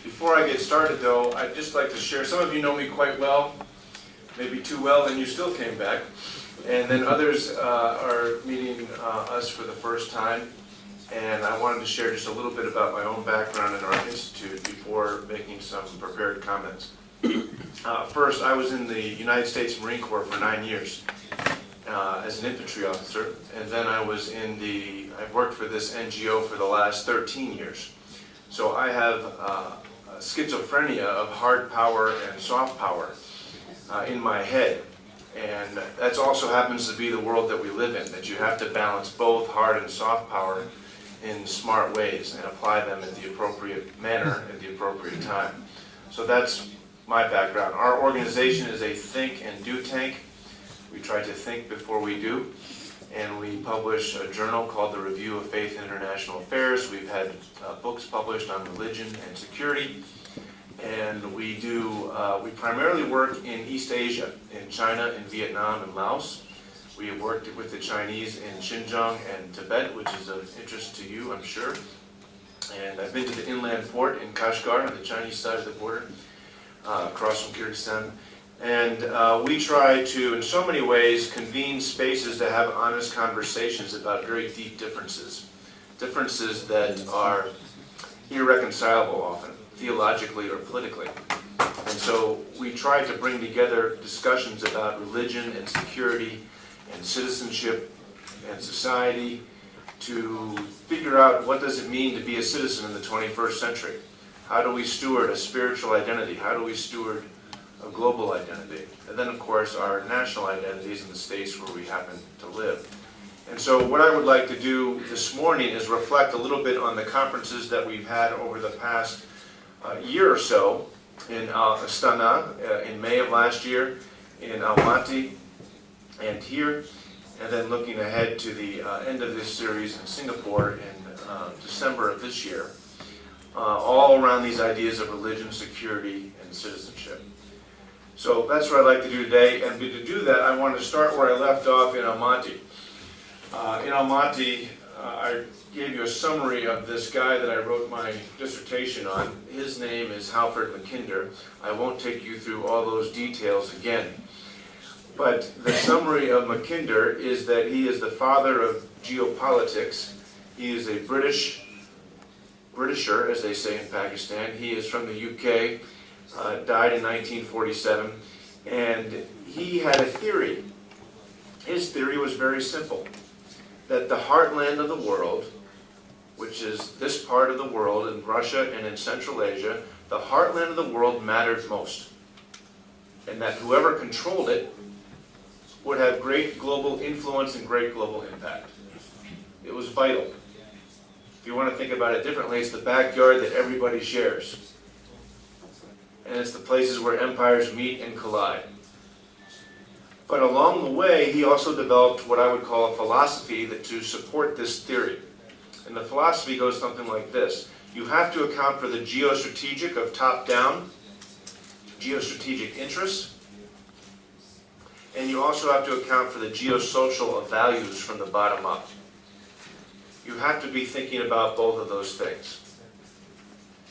Before I get started though, I'd just like to share, some of you know me quite well, maybe too well, and you still came back. And then others are meeting us for the first time. And I wanted to share just a little bit about my own background in our institute before making some prepared comments. First, I was in the United States Marine Corps for 9 years as an infantry officer. And then I've worked for this NGO for the last 13 years. So I have schizophrenia of hard power and soft power in my head. And that also happens to be the world that we live in, that you have to balance both hard and soft power in smart ways and apply them in the appropriate manner at the appropriate time. So that's my background. Our organization is a think and do tank. We try to think before we do. And we publish a journal called the Review of Faith and International Affairs. We've had books published on religion and security. And we primarily work in East Asia, in China, in Vietnam, and Laos. We have worked with the Chinese in Xinjiang and Tibet, which is of interest to you, I'm sure. And I've been to the inland port in Kashgar on the Chinese side of the border, across from Kyrgyzstan. And we try to, in so many ways, convene spaces to have honest conversations about very deep differences. Differences that are irreconcilable often, theologically or politically. And so we try to bring together discussions about religion and security and citizenship and society to figure out what does it mean to be a citizen in the 21st century. How do we steward a spiritual identity? How do we steward a global identity? And then, of course, our national identities in the states where we happen to live. And so what I would like to do this morning is reflect a little bit on the conferences that we've had over the past year or so in Astana in May of last year, in Almaty, and here, and then looking ahead to the end of this series in Singapore in December of this year, all around these ideas of religion, security, and citizenship. So that's what I'd like to do today, and to do that I want to start where I left off in Almaty. In Almaty, I gave you a summary of this guy that I wrote my dissertation on. His name is Halford Mackinder. I won't take you through all those details again. But the summary of Mackinder is that he is the father of geopolitics. He is a Britisher, as they say in Pakistan. He is from the UK, died in 1947, and he had a theory. His theory was very simple, that the heartland of the world, which is this part of the world in Russia and in Central Asia, the heartland of the world mattered most. And that whoever controlled it would have great global influence and great global impact. It was vital. If you want to think about it differently, it's the backyard that everybody shares. And it's the places where empires meet and collide. But along the way, he also developed what I would call a philosophy to support this theory. And the philosophy goes something like this. You have to account for the geostrategic of top-down, geostrategic interests, and you also have to account for the geosocial of values from the bottom up. You have to be thinking about both of those things.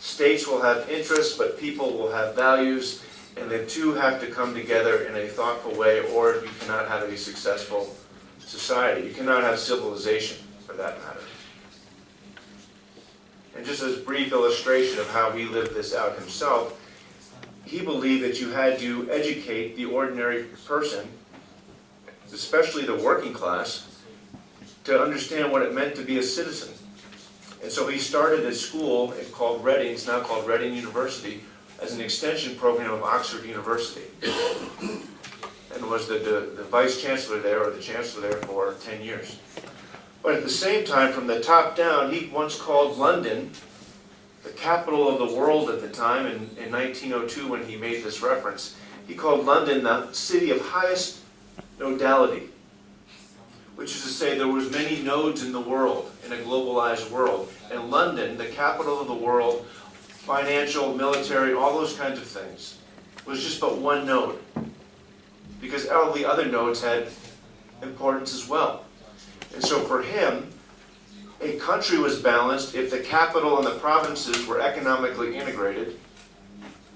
States will have interests, but people will have values, and the two have to come together in a thoughtful way, or you cannot have a successful society. You cannot have civilization, for that matter. And just as a brief illustration of how he lived this out himself, he believed that you had to educate the ordinary person, especially the working class, to understand what it meant to be a citizen. And so he started a school called Reading, it's now called Reading University, as an extension program of Oxford University. And was the vice chancellor there, or the chancellor there, for 10 years. But at the same time, from the top down, he once called London the capital of the world at the time, in 1902 when he made this reference. He called London the city of highest nodality, which is to say there was many nodes in the world, in a globalized world. And London, the capital of the world, financial, military, all those kinds of things, was just but one node. Because all the other nodes had importance as well. And so for him, a country was balanced if the capital and the provinces were economically integrated,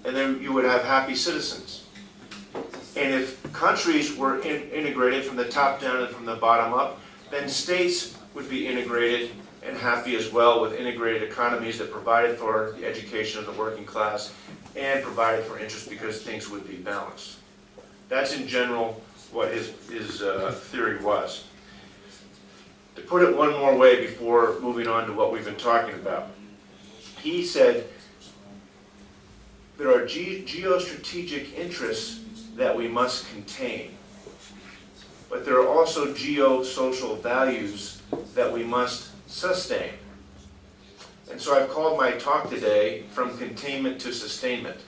and then you would have happy citizens. And if countries were integrated from the top down and from the bottom up, then states would be integrated and happy as well, with integrated economies that provided for the education of the working class and provided for interest, because things would be balanced. That's in general what his theory was. To put it one more way before moving on to what we've been talking about, he said there are geostrategic interests that we must contain, but there are also geosocial values that we must sustain. And so I've called my talk today From Containment to Sustainment,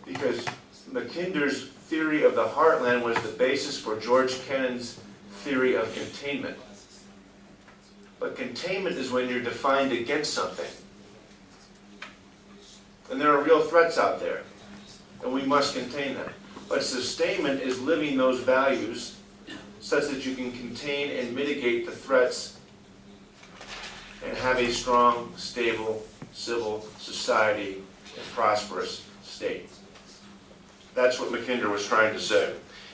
because Mackinder's theory of the heartland was the basis for George Kennan's theory of containment. But containment is when you're defined against something. And there are real threats out there, and we must contain them. But sustainment is living those values such that you can contain and mitigate the threats and have a strong, stable, civil society and prosperous state. That's what Mackinder was trying to say.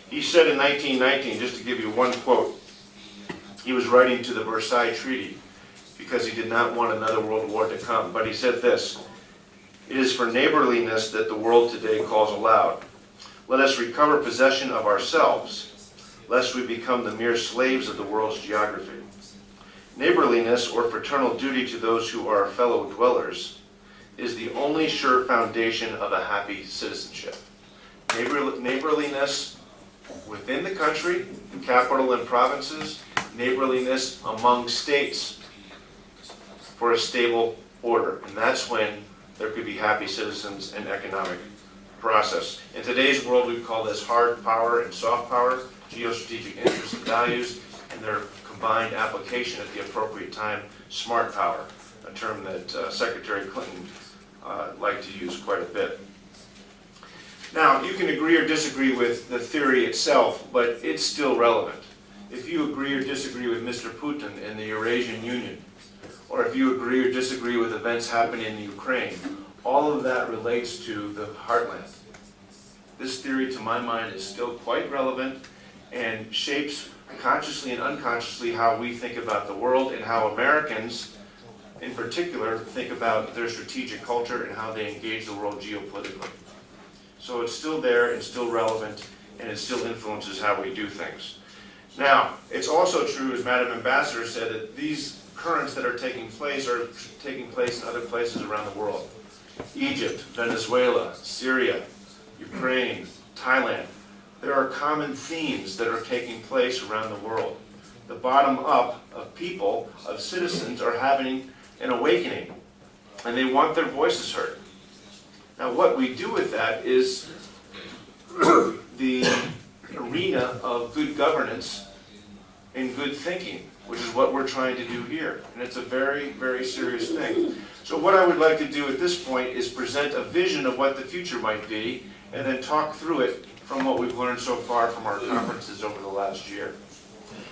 He said in 1919, just to give you one quote, he was writing to the Versailles Treaty because he did not want another world war to come. But he said this: "It is for neighborliness that the world today calls aloud. Let us recover possession of ourselves, lest we become the mere slaves of the world's geography. Neighborliness, or fraternal duty to those who are fellow dwellers, is the only sure foundation of a happy citizenship." Neighborliness within the country, capital and provinces, neighborliness among states for a stable order. And that's when there could be happy citizens and economic process. In today's world, we call this hard power and soft power, geostrategic interests and values, and their combined application at the appropriate time, smart power, a term that Secretary Clinton liked to use quite a bit. Now, you can agree or disagree with the theory itself, but it's still relevant. If you agree or disagree with Mr. Putin and the Eurasian Union, or if you agree or disagree with events happening in the Ukraine, all of that relates to the heartland. This theory, to my mind, is still quite relevant and shapes consciously and unconsciously how we think about the world, and how Americans, in particular, think about their strategic culture and how they engage the world geopolitically. So it's still there and still relevant, and it still influences how we do things. Now, it's also true, as Madam Ambassador said, that these currents that are taking place in other places around the world. Egypt, Venezuela, Syria, Ukraine, Thailand. There are common themes that are taking place around the world. The bottom up of people, of citizens, are having an awakening, and they want their voices heard. Now, what we do with that is the arena of good governance and good thinking, which is what we're trying to do here. And it's a very, very serious thing. So what I would like to do at this point is present a vision of what the future might be, and then talk through it from what we've learned so far from our conferences over the last year.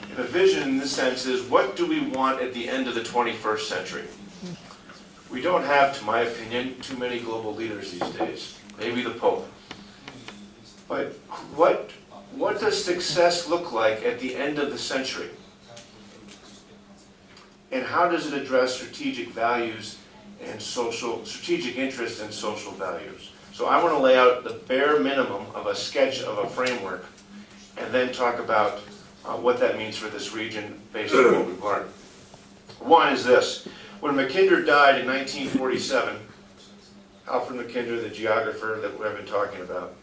And the vision in this sense is, what do we want at the end of the 21st century? We don't have, to my opinion, too many global leaders these days. Maybe the Pope. But what does success look like at the end of the century? And how does it address strategic values and strategic interests and social values? So I want to lay out the bare minimum of a sketch of a framework, and then talk about what that means for this region based on what we've learned. One is this. When Mackinder died in 1947, Alfred Mackinder, the geographer that we've been talking about,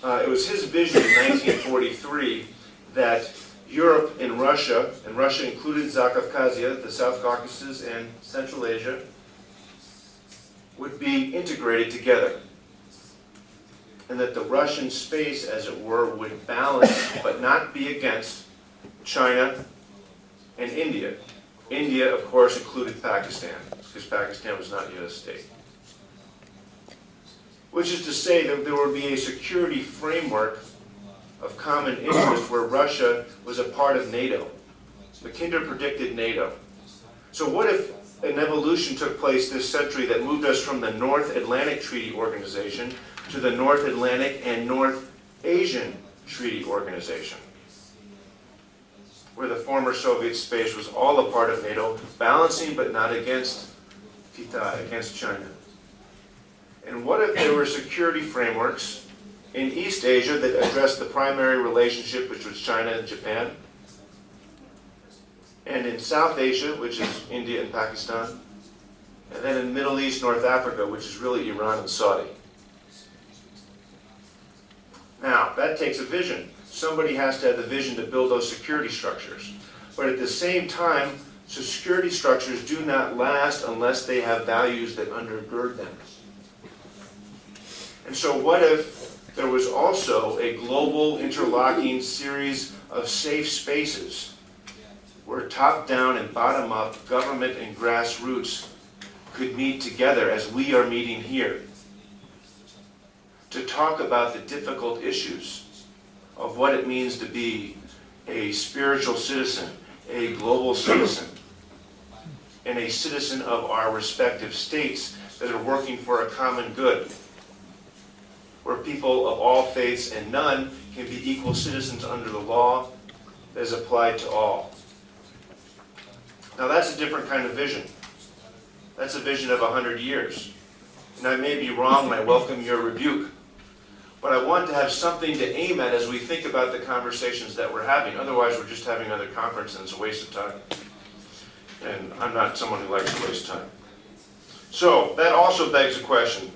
it was his vision in 1943 that Europe and Russia included Zakavkazia, the South Caucasus, and Central Asia, would be integrated together. And that the Russian space, as it were, would balance, but not be against, China and India. India, of course, included Pakistan, because Pakistan was not yet a state. Which is to say that there would be a security framework of common interest where Russia was a part of NATO, Mackinder predicted NATO. So what if an evolution took place this century that moved us from the North Atlantic Treaty Organization to the North Atlantic and North Asian Treaty Organization, where the former Soviet space was all a part of NATO, balancing but not against Kitai, against China? And what if there were security frameworks in East Asia that addressed the primary relationship, which was China and Japan, and in South Asia, which is India and Pakistan, and then in Middle East, North Africa, which is really Iran and Saudi? Now, that takes a vision. Somebody has to have the vision to build those security structures. But at the same time, security structures do not last unless they have values that undergird them. And so what if there was also a global interlocking series of safe spaces where top-down and bottom-up government and grassroots could meet together as we are meeting here to talk about the difficult issues of what it means to be a spiritual citizen, a global citizen, and a citizen of our respective states that are working for a common good, where people of all faiths and none can be equal citizens under the law that is applied to all. Now that's a different kind of vision. That's a vision of 100 years. And I may be wrong, and I welcome your rebuke. But I want to have something to aim at as we think about the conversations that we're having. Otherwise, we're just having another conference and it's a waste of time. And I'm not someone who likes to waste time. So that also begs a question.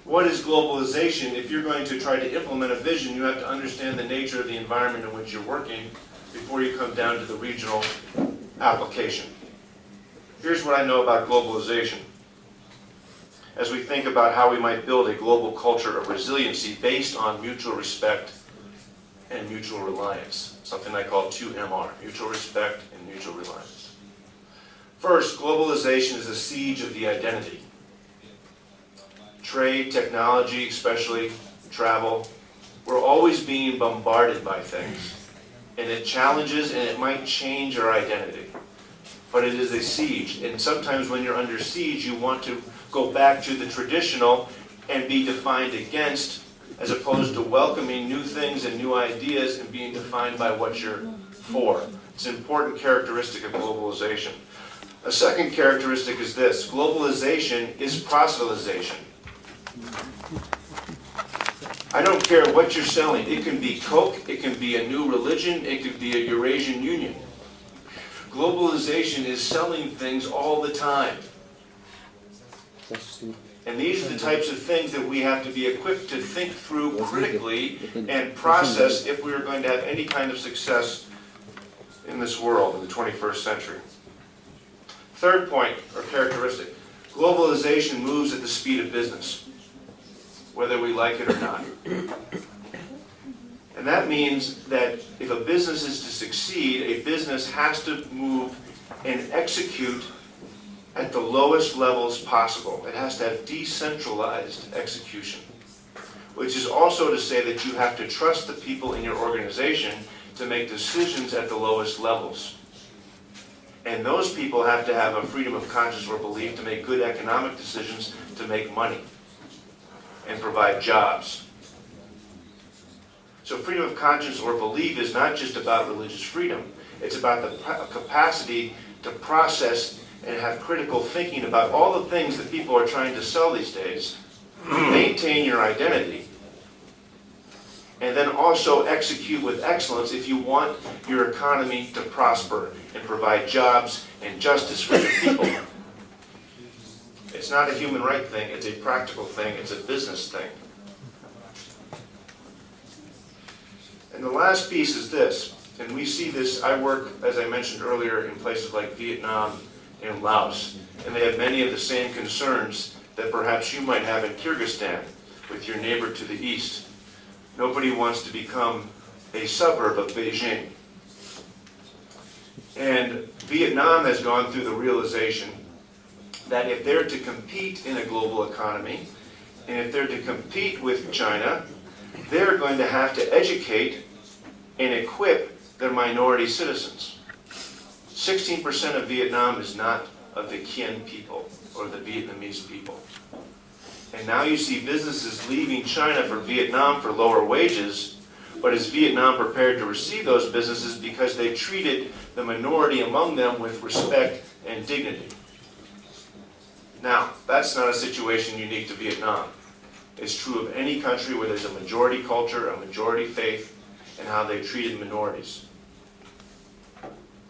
What is globalization? If you're going to try to implement a vision, you have to understand the nature of the environment in which you're working before you come down to the regional application. Here's what I know about globalization. As we think about how we might build a global culture of resiliency based on mutual respect and mutual reliance, something I call 2MR, mutual respect and mutual reliance. First, globalization is a siege of the identity. Trade, technology, especially travel, we're always being bombarded by things. And it challenges and it might change our identity. But it is a siege. And sometimes when you're under siege, you want to go back to the traditional and be defined against, as opposed to welcoming new things and new ideas and being defined by what you're for. It's an important characteristic of globalization. A second characteristic is this. Globalization is proselytization. I don't care what you're selling. It can be Coke, it can be a new religion, it could be a Eurasian Union. Globalization is selling things all the time. And these are the types of things that we have to be equipped to think through critically and process if we are going to have any kind of success in this world in the 21st century. Third point, or characteristic, globalization moves at the speed of business, whether we like it or not. And that means that if a business is to succeed, a business has to move and execute at the lowest levels possible. It has to have decentralized execution, which is also to say that you have to trust the people in your organization to make decisions at the lowest levels. And those people have to have a freedom of conscience or belief to make good economic decisions to make money and provide jobs. So freedom of conscience or belief is not just about religious freedom. It's about the capacity to process and have critical thinking about all the things that people are trying to sell these days, maintain your identity, and then also execute with excellence if you want your economy to prosper and provide jobs and justice for your people. It's not a human right thing, it's a practical thing, it's a business thing. And the last piece is this, and we see this, I work, as I mentioned earlier, in places like Vietnam and Laos, and they have many of the same concerns that perhaps you might have in Kyrgyzstan with your neighbor to the east. Nobody wants to become a suburb of Beijing. And Vietnam has gone through the realization that if they're to compete in a global economy, and if they're to compete with China, they're going to have to educate and equip their minority citizens. 16% of Vietnam is not of the Khmer people or the Vietnamese people. And now you see businesses leaving China for Vietnam for lower wages, but is Vietnam prepared to receive those businesses because they treated the minority among them with respect and dignity? Now, that's not a situation unique to Vietnam. It's true of any country where there's a majority culture, a majority faith, and how they treated minorities.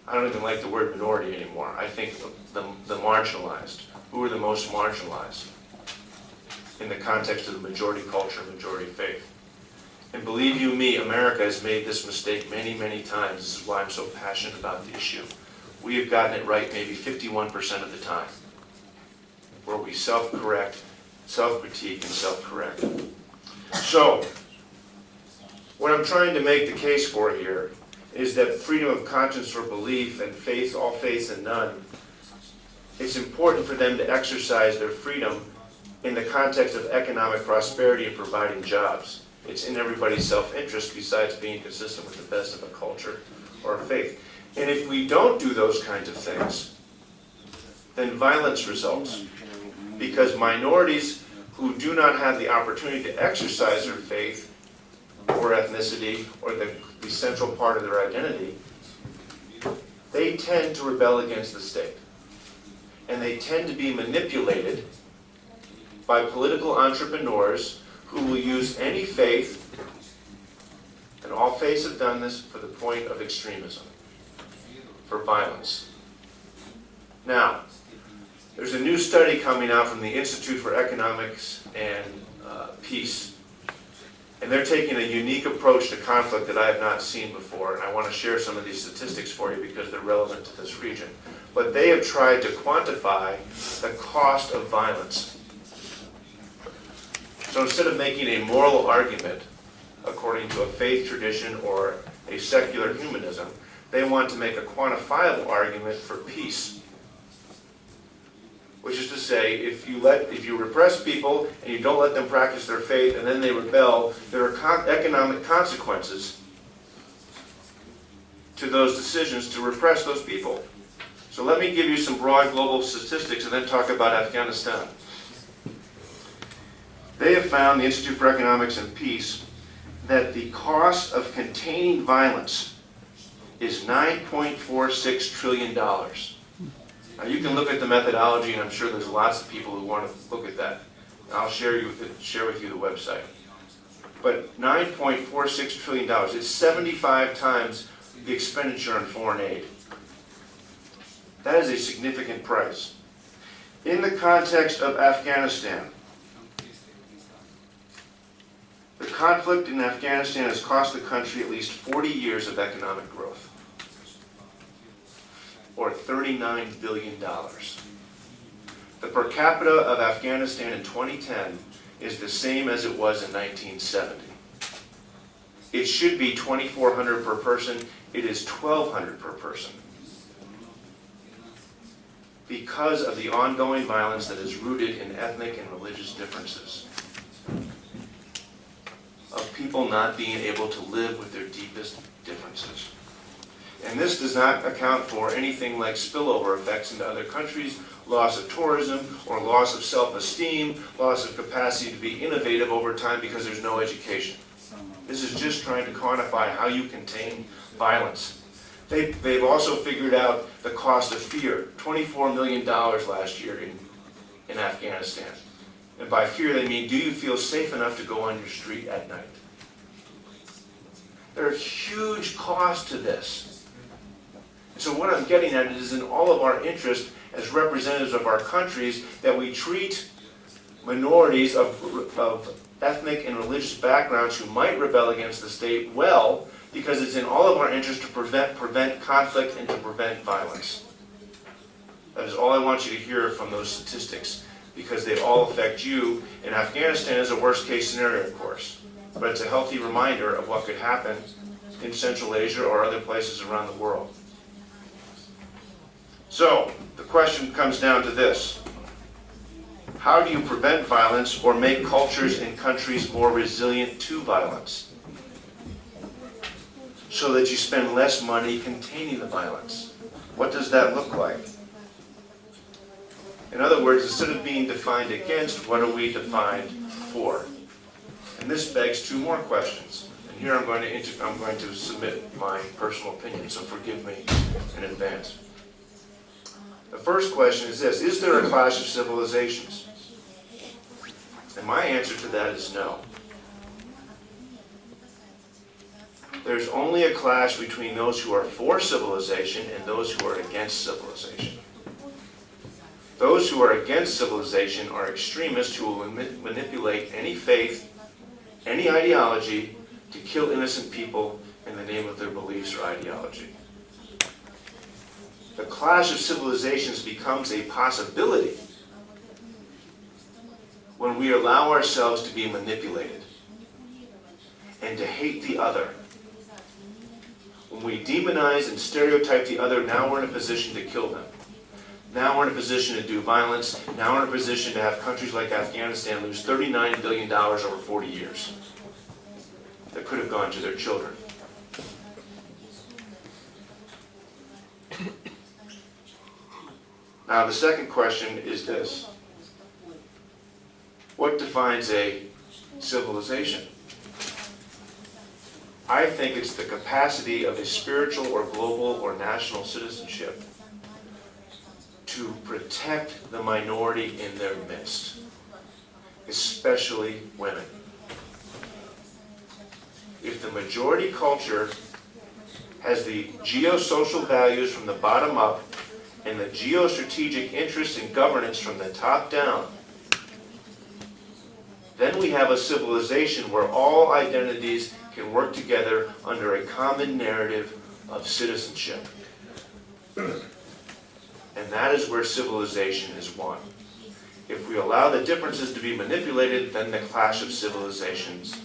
I don't even like the word minority anymore. I think the marginalized. Who are the most marginalized in the context of the majority culture, majority faith? And believe you me, America has made this mistake many, many times. This is why I'm so passionate about the issue. We have gotten it right maybe 51% of the time, where we self-correct, self-critique, and self-correct. So, what I'm trying to make the case for here is that freedom of conscience or belief and faith, all faiths and none, it's important for them to exercise their freedom in the context of economic prosperity and providing jobs. It's in everybody's self-interest besides being consistent with the best of a culture or a faith. And if we don't do those kinds of things, then violence results. Because minorities who do not have the opportunity to exercise their faith or ethnicity or the central part of their identity, they tend to rebel against the state. And they tend to be manipulated by political entrepreneurs who will use any faith, and all faiths have done this, for the point of extremism, for violence. Now, there's a new study coming out from the Institute for Economics and Peace. And they're taking a unique approach to conflict that I have not seen before. And I want to share some of these statistics for you because they're relevant to this region. But they have tried to quantify the cost of violence. So instead of making a moral argument according to a faith tradition or a secular humanism, they want to make a quantifiable argument for peace. Which is to say, if you repress people and you don't let them practice their faith and then they rebel, there are economic consequences to those decisions to repress those people. So let me give you some broad global statistics and then talk about Afghanistan. They have found, the Institute for Economics and Peace, that the cost of containing violence is $9.46 trillion. Now you can look at the methodology, and I'm sure there's lots of people who want to look at that. I'll share with you the website. But $9.46 trillion, it's 75 times the expenditure on foreign aid. That is a significant price. In the context of Afghanistan, the conflict in Afghanistan has cost the country at least 40 years of economic growth, or $39 billion. The per capita of Afghanistan in 2010 is the same as it was in 1970. It should be $2,400 per person. It is $1,200 per person, because of the ongoing violence that is rooted in ethnic and religious differences, of people not being able to live with their deepest differences. And this does not account for anything like spillover effects into other countries, loss of tourism, or loss of self-esteem, loss of capacity to be innovative over time because there's no education. This is just trying to quantify how you contain violence. They've also figured out the cost of fear. $24 million last year in Afghanistan. And by fear they mean, do you feel safe enough to go on your street at night? There are huge costs to this. So what I'm getting at is in all of our interest as representatives of our countries that we treat minorities of ethnic and religious backgrounds who might rebel against the state well, because it's in all of our interest to prevent conflict and to prevent violence. That is all I want you to hear from those statistics, because they all affect you. And Afghanistan is a worst case scenario, of course, but it's a healthy reminder of what could happen in Central Asia or other places around the world. So, the question comes down to this. How do you prevent violence or make cultures and countries more resilient to violence? so that you spend less money containing the violence. What does that look like? In other words, instead of being defined against, what are we defined for? And this begs two more questions. And here I'm going to submit my personal opinion, so forgive me in advance. The first question is this: is there a clash of civilizations? And my answer to that is no. There's only a clash between those who are for civilization and those who are against civilization. Those who are against civilization are extremists who will manipulate any faith, any ideology, to kill innocent people in the name of their beliefs or ideology. The clash of civilizations becomes a possibility when we allow ourselves to be manipulated and to hate the other. When we demonize and stereotype the other, now we're in a position to kill them. Now we're in a position to do violence. Now we're in a position to have countries like Afghanistan lose $39 billion over 40 years that could have gone to their children. Now the second question is this: what defines a civilization? I think it's the capacity of a spiritual or global or national citizenship to protect the minority in their midst, especially women. If the majority culture has the geosocial values from the bottom up and the geostrategic interests in governance from the top down, then we have a civilization where all identities can work together under a common narrative of citizenship. And that is where civilization is won. If we allow the differences to be manipulated, then the clash of civilizations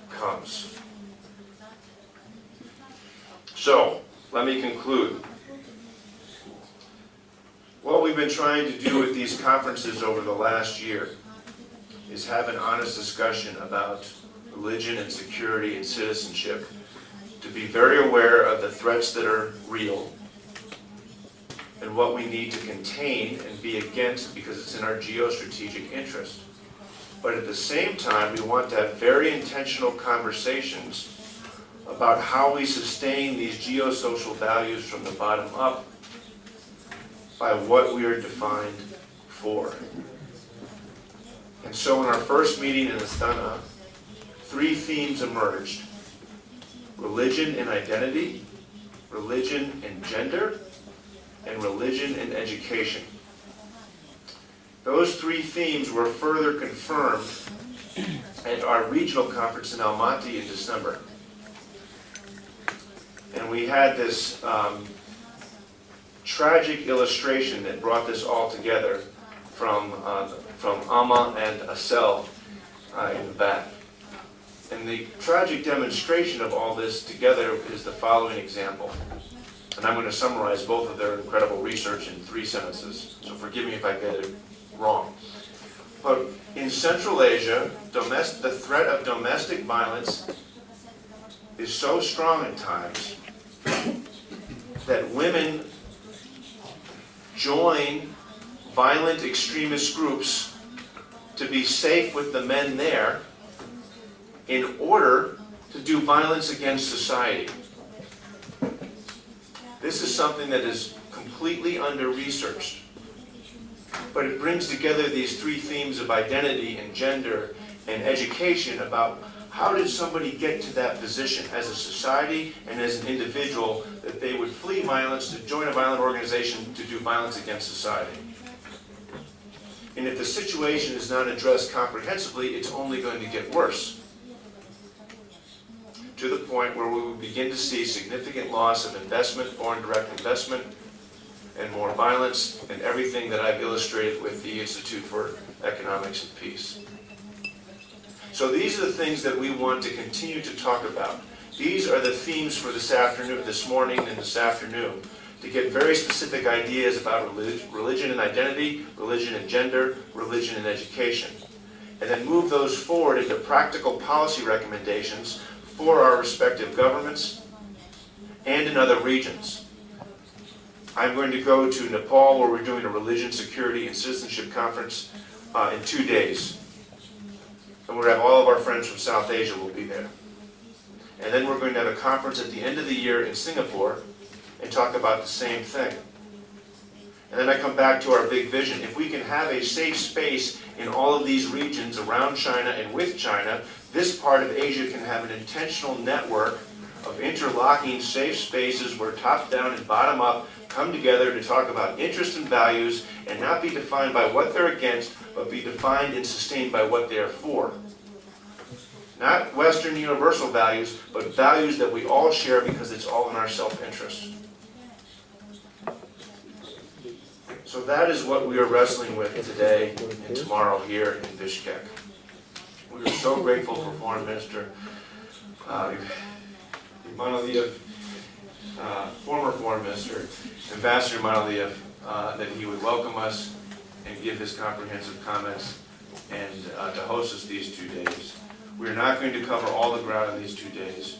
comes. So, let me conclude. What we've been trying to do with these conferences over the last year is have an honest discussion about religion and security and citizenship, to be very aware of the threats that are real and what we need to contain and be against because it's in our geostrategic interest. But at the same time, we want to have very intentional conversations about how we sustain these geosocial values from the bottom up by what we are defined for. And so in our first meeting in Astana, 3 themes emerged: religion and identity, religion and gender, and religion and education. Those 3 themes were further confirmed at our regional conference in Almaty in December. And we had this tragic illustration that brought this all together from Amma and Asel in the back. And the tragic demonstration of all this together is the following example. And I'm going to summarize both of their incredible research in 3 sentences, so forgive me if I get it wrong. But in Central Asia, the threat of domestic violence is so strong at times that women join violent extremist groups to be safe with the men there in order to do violence against society. This is something that is completely under-researched, but it brings together these 3 themes of identity and gender and education about how did somebody get to that position as a society and as an individual that they would flee violence to join a violent organization to do violence against society. And if the situation is not addressed comprehensively, it's only going to get worse, to the point where we will begin to see significant loss of investment, foreign direct investment, and more violence, and everything that I've illustrated with the Institute for Economics and Peace. So these are the things that we want to continue to talk about. These are the themes for this morning and this afternoon, to get very specific ideas about religion and identity, religion and gender, religion and education, and then move those forward into practical policy recommendations for our respective governments and in other regions. I'm going to go to Nepal, where we're doing a religion, security, and citizenship conference in 2 days. And we're going to have all of our friends from South Asia will be there. And then we're going to have a conference at the end of the year in Singapore and talk about the same thing. And then I come back to our big vision. If we can have a safe space in all of these regions around China and with China, this part of Asia can have an intentional network of interlocking safe spaces where top-down and bottom-up come together to talk about interests and values and not be defined by what they're against, but be defined and sustained by what they are for. Not Western universal values, but values that we all share because it's all in our self-interest. So that is what we are wrestling with today and tomorrow here in Bishkek. We are so grateful for Foreign Minister Manaliev, former Foreign Minister, Ambassador Manaliev, that he would welcome us and give his comprehensive comments and to host us these 2 days. We are not going to cover all the ground in these 2 days.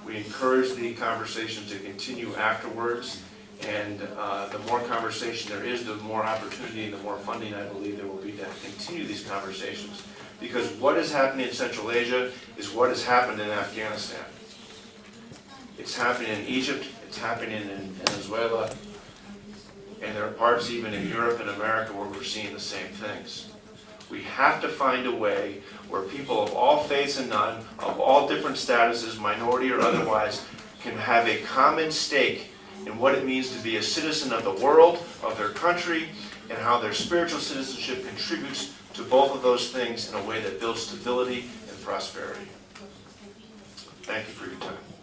We encourage the conversation to continue afterwards. And the more conversation there is, the more opportunity and the more funding I believe there will be to continue these conversations. Because what is happening in Central Asia is what has happened in Afghanistan. It's happening in Egypt, it's happening in Venezuela, and there are parts even in Europe and America where we're seeing the same things. We have to find a way where people of all faiths and none, of all different statuses, minority or otherwise, can have a common stake in what it means to be a citizen of the world, of their country, and how their spiritual citizenship contributes to both of those things in a way that builds stability and prosperity. Thank you for your time.